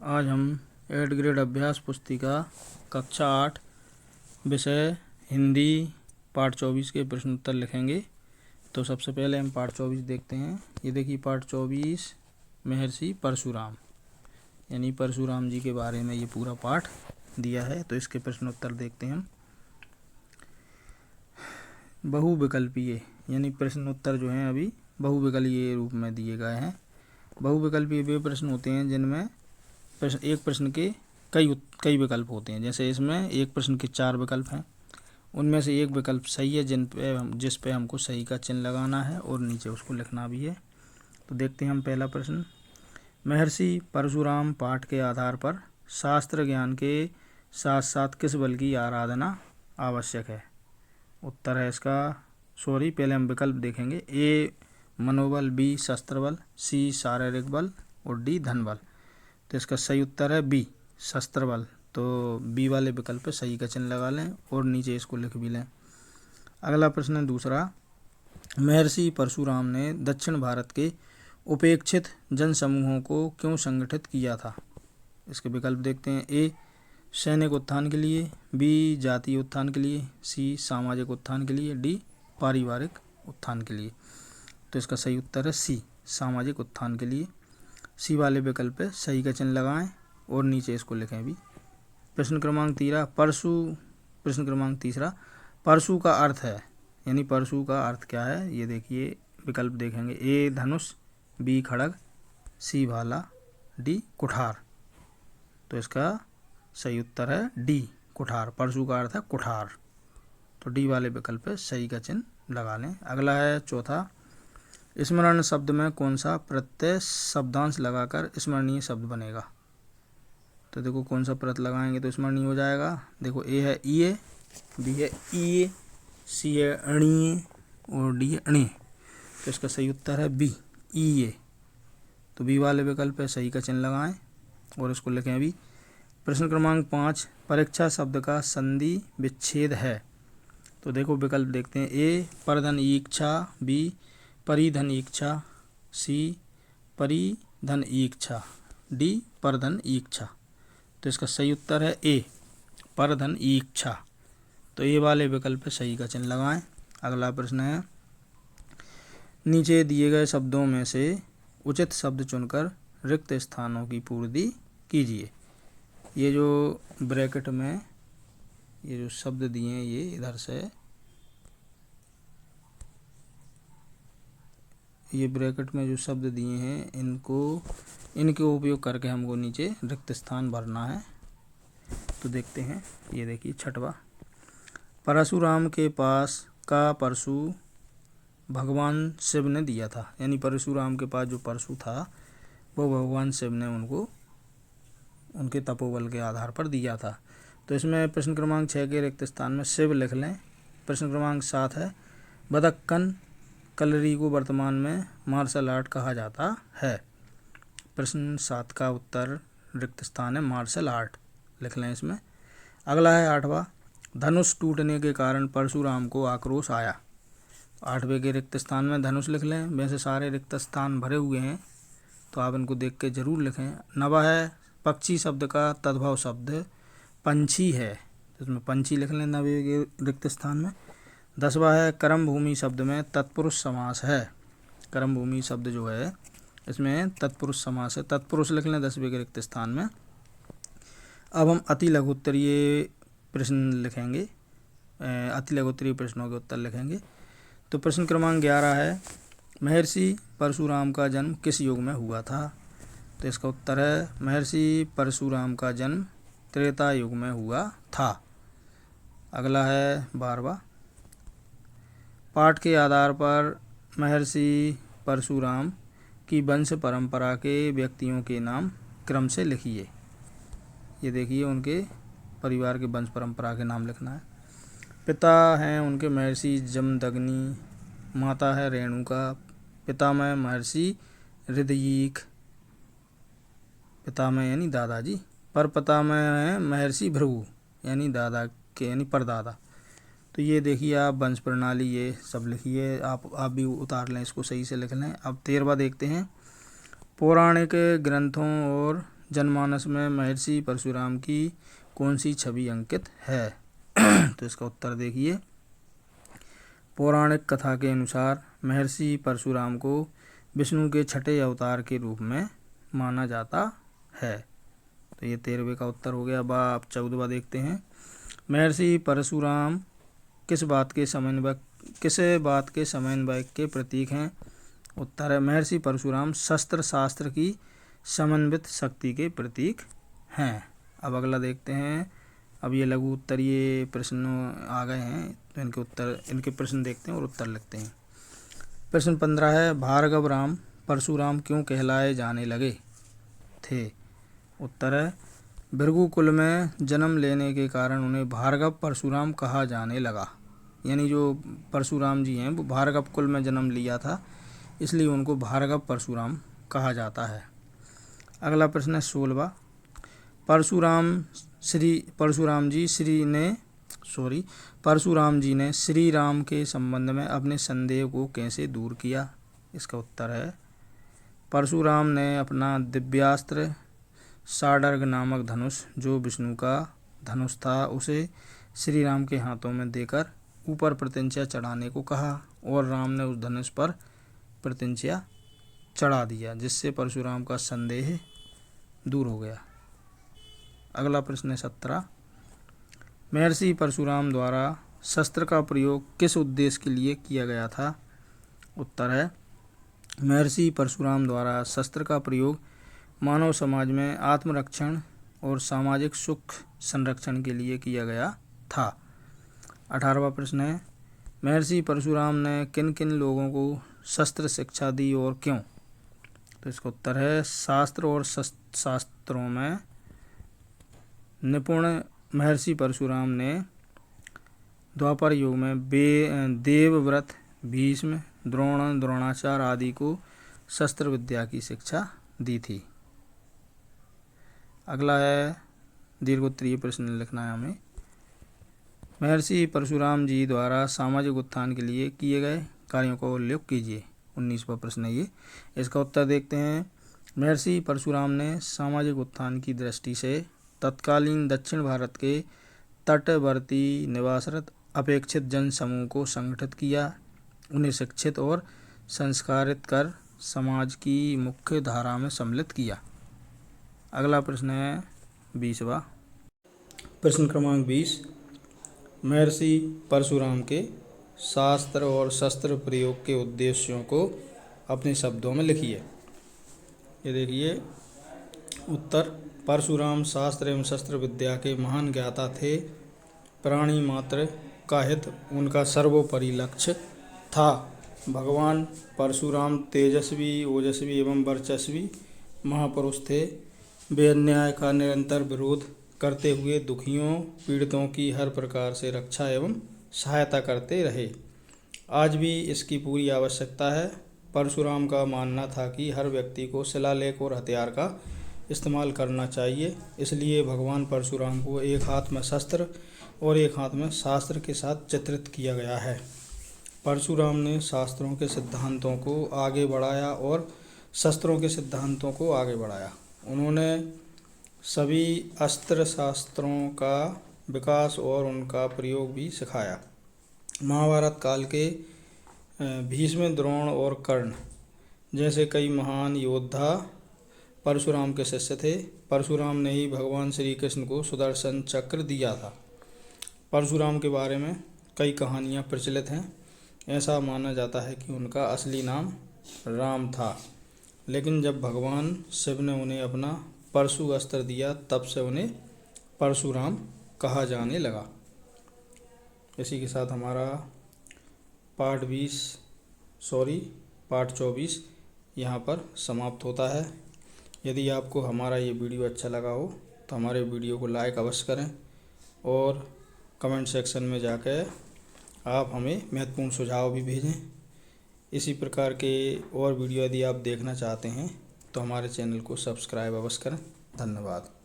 आज हम 8 ग्रेड अभ्यास पुस्तिका कक्षा 8 विषय हिंदी पाठ 24 के प्रश्न उत्तर लिखेंगे। तो सबसे पहले हम पाठ 24 देखते हैं। ये देखिए पाठ 24 महर्षि परशुराम यानी परशुराम जी के बारे में ये पूरा पाठ दिया है। तो इसके प्रश्न उत्तर देखते हैं हम। बहुविकल्पीय यानी प्रश्न उत्तर जो हैं अभी बहुविकल्पीय रूप में दिए गए हैं। बहुविकल्पीय वे प्रश्न होते हैं जिनमें एक प्रश्न के कई विकल्प होते हैं। जैसे इसमें एक प्रश्न के 4 विकल्प हैं, उनमें से एक विकल्प सही है जिस पे हमको सही का चिन्ह लगाना है और नीचे उसको लिखना भी है। तो देखते हैं हम पहला प्रश्न। महर्षि परशुराम पाठ के आधार पर शास्त्र ज्ञान के साथ साथ किस बल की आराधना आवश्यक है? उत्तर है इसका पहले हम विकल्प देखेंगे। ए मनोबल, बी शस्त्र बल, सी शारीरिक बल और डी धन बल। तो इसका सही उत्तर है बी शस्त्र बल। तो बी वाले विकल्प पे सही का चिन्ह लगा लें और नीचे इसको लिख भी लें। अगला प्रश्न है दूसरा। महर्षि परशुराम ने दक्षिण भारत के उपेक्षित जनसमूहों को क्यों संगठित किया था? इसके विकल्प देखते हैं। ए सैनिक उत्थान के लिए, बी जातीय उत्थान के लिए, सी सामाजिक उत्थान के लिए, डी पारिवारिक उत्थान के लिए। तो इसका सही उत्तर है सी सामाजिक उत्थान के लिए। सी वाले विकल्प पे सही का चिन्ह लगाएं और नीचे इसको लिखें भी। प्रश्न क्रमांक तीसरा परशु का अर्थ है यानी परशु का अर्थ क्या है? ये देखिए विकल्प देखेंगे। ए धनुष, बी खड़ग, सी भाला, डी कुठार। तो इसका सही उत्तर है डी कुठार। परशु का अर्थ है कुठार। तो डी वाले विकल्प पे सही का चिन्ह लगा लें। अगला है चौथा। स्मरण शब्द में कौन सा प्रत्यय शब्दांश लगाकर स्मरणीय शब्द बनेगा? तो देखो कौन सा प्रत्यय लगाएंगे तो स्मरणीय हो जाएगा। देखो ए है ईए, बी है ईए, सी है अणीय और डी है अणे। तो इसका सही उत्तर है बी ईए। तो बी वाले विकल्प पे सही का चिन्ह लगाएं और इसको लिखें अभी। प्रश्न क्रमांक 5 परीक्षा शब्द का संधि विच्छेद है। तो देखो विकल्प देखते हैं। ए परधन ईक्षा, बी परिधन ईक्षा, सी परिधन ईक्षा, डी परधन ईक्षा। तो इसका सही उत्तर है ए परधन ईक्षा। तो ए वाले विकल्प पे सही का चिन्ह लगाएं। अगला प्रश्न है। नीचे दिए गए शब्दों में से उचित शब्द चुनकर रिक्त स्थानों की पूर्ति कीजिए। ये जो ब्रैकेट में ये जो शब्द दिए हैं ये इधर से ये ब्रैकेट में जो शब्द दिए हैं इनके उपयोग करके हमको नीचे रिक्त स्थान भरना है। तो देखते हैं। ये देखिए छठवा। परशुराम के पास का परशु भगवान शिव ने दिया था यानी परशुराम के पास जो परशु था वो भगवान शिव ने उनको उनके तपोबल के आधार पर दिया था। तो इसमें प्रश्न क्रमांक 6 के रिक्त स्थान में शिव लिख लें। प्रश्न क्रमांक 7 है। बदक्कन कलरी को वर्तमान में मार्शल आर्ट कहा जाता है। प्रश्न 7 का उत्तर रिक्त स्थान है मार्शल आर्ट, लिख लें इसमें। अगला है 8वां। धनुष टूटने के कारण परशुराम को आक्रोश आया। 8वें के रिक्त स्थान में धनुष लिख लें। वैसे सारे रिक्त स्थान भरे हुए हैं तो आप इनको देख के जरूर लिखें। 9वां है। पक्षी शब्द का तद्भव शब्द पंछी है, तो इसमें पंछी लिख लें 9वें के रिक्त स्थान में। 10वां है। कर्म भूमि शब्द में तत्पुरुष समास है। कर्म भूमि शब्द जो है इसमें तत्पुरुष समास है, तत्पुरुष लिख लें 10वें के रिक्त स्थान में। अब हम अति लघुत्तरीय प्रश्न लिखेंगे, अति लघुत्तरीय प्रश्नों के उत्तर लिखेंगे। तो प्रश्न क्रमांक 11 है। महर्षि परशुराम का जन्म किस युग में हुआ था? तो इसका उत्तर है महर्षि परशुराम का जन्म त्रेता युग में हुआ था। अगला है 12वां। पाठ के आधार पर महर्षि परशुराम की वंश परंपरा के व्यक्तियों के नाम क्रम से लिखिए। ये देखिए उनके परिवार के वंश परंपरा के नाम लिखना है। पिता हैं उनके महर्षि जमदग्नि, माता है रेणुका, पितामह महर्षि हृदयीक, पितामह यानी दादाजी, पर पितामह हैं महर्षि भृगु यानी दादा के यानी परदादा। तो ये देखिए आप वंश प्रणाली ये सब लिखिए। आप भी उतार लें, इसको सही से लिख लें। अब 13वां देखते हैं। पौराणिक ग्रंथों और जनमानस में महर्षि परशुराम की कौन सी छवि अंकित है? तो इसका उत्तर देखिए, पौराणिक कथा के अनुसार महर्षि परशुराम को विष्णु के छठे अवतार के रूप में माना जाता है। तो ये 13वें का उत्तर हो गया। अब 14वां देखते हैं। महर्षि परशुराम किस बात के समन्वय के प्रतीक हैं? उत्तर है, महर्षि परशुराम शस्त्र शास्त्र की समन्वित शक्ति के प्रतीक हैं। अब अगला देखते हैं। अब ये लघु उत्तरीय प्रश्न आ गए हैं, तो इनके प्रश्न देखते हैं और उत्तर लिखते हैं। प्रश्न 15 है, भार्गव राम परशुराम क्यों कहलाए जाने लगे थे? उत्तर है, भृगु कुल में जन्म लेने के कारण उन्हें भार्गव परशुराम कहा जाने लगा। यानी जो परशुराम जी हैं वो भार्गव कुल में जन्म लिया था, इसलिए उनको भार्गव परशुराम कहा जाता है। अगला प्रश्न है 16वां, परशुराम जी ने श्री राम के संबंध में अपने संदेह को कैसे दूर किया? इसका उत्तर है, परशुराम ने अपना दिव्यास्त्र साडर्ग नामक धनुष, जो विष्णु का धनुष था, उसे श्री राम के हाथों में देकर ऊपर प्रत्यंचा चढ़ाने को कहा और राम ने उस धनुष पर प्रत्यंचा चढ़ा दिया, जिससे परशुराम का संदेह दूर हो गया। अगला प्रश्न है 17, महर्षि परशुराम द्वारा शस्त्र का प्रयोग किस उद्देश्य के लिए किया गया था? उत्तर है, महर्षि परशुराम द्वारा शस्त्र का प्रयोग मानव समाज में आत्मरक्षण और सामाजिक सुख संरक्षण के लिए किया गया था। 18वां प्रश्न है, महर्षि परशुराम ने किन किन लोगों को शस्त्र शिक्षा दी और क्यों? तो इसका उत्तर है, शास्त्र और शास्त्रों में निपुण महर्षि परशुराम ने द्वापर युग में देवव्रत, भीष्म, द्रोण, द्रोणाचार्य आदि को शस्त्र विद्या की शिक्षा दी थी। अगला है दीर्घोत्तरीय प्रश्न लिखना है हमें। महर्षि परशुराम जी द्वारा सामाजिक उत्थान के लिए किए गए कार्यों का उल्लेख कीजिए। 19वां प्रश्न है ये। इसका उत्तर देखते हैं। महर्षि परशुराम ने सामाजिक उत्थान की दृष्टि से तत्कालीन दक्षिण भारत के तटवर्ती निवासरत अपेक्षित जन समूह को संगठित किया, उन्हें शिक्षित और संस्कारित कर समाज की मुख्य धारा में सम्मिलित किया। अगला प्रश्न है 20वां। प्रश्न क्रमांक 20, महर्षि परशुराम के शास्त्र और शस्त्र प्रयोग के उद्देश्यों को अपने शब्दों में लिखिए। ये देखिए उत्तर, परशुराम शास्त्र एवं शस्त्र विद्या के महान ज्ञाता थे। प्राणी मात्र का हित उनका सर्वोपरि लक्ष्य था। भगवान परशुराम तेजस्वी, ओजस्वी एवं वर्चस्वी महापुरुष थे। वे अन्याय का निरंतर विरोध करते हुए दुखियों, पीड़ितों की हर प्रकार से रक्षा एवं सहायता करते रहे। आज भी इसकी पूरी आवश्यकता है। परशुराम का मानना था कि हर व्यक्ति को शिलालेख और हथियार का इस्तेमाल करना चाहिए, इसलिए भगवान परशुराम को एक हाथ में शस्त्र और एक हाथ में शास्त्र के साथ चित्रित किया गया है। परशुराम ने शास्त्रों के सिद्धांतों को आगे बढ़ाया और शस्त्रों के सिद्धांतों को आगे बढ़ाया। उन्होंने सभी अस्त्र शास्त्रों का विकास और उनका प्रयोग भी सिखाया। महाभारत काल के भीष्म, द्रोण और कर्ण जैसे कई महान योद्धा परशुराम के शिष्य थे। परशुराम ने ही भगवान श्री कृष्ण को सुदर्शन चक्र दिया था। परशुराम के बारे में कई कहानियाँ प्रचलित हैं। ऐसा माना जाता है कि उनका असली नाम राम था, लेकिन जब भगवान शिव ने उन्हें अपना परशु अस्त्र दिया, तब से उन्हें परशुराम कहा जाने लगा। इसी के साथ हमारा पार्ट 24 यहाँ पर समाप्त होता है। यदि आपको हमारा ये वीडियो अच्छा लगा हो तो हमारे वीडियो को लाइक अवश्य करें और कमेंट सेक्शन में जाकर आप हमें महत्वपूर्ण सुझाव भी भेजें। इसी प्रकार के और वीडियो यदि आप देखना चाहते हैं तो हमारे चैनल को सब्सक्राइब अवश्य करें। धन्यवाद।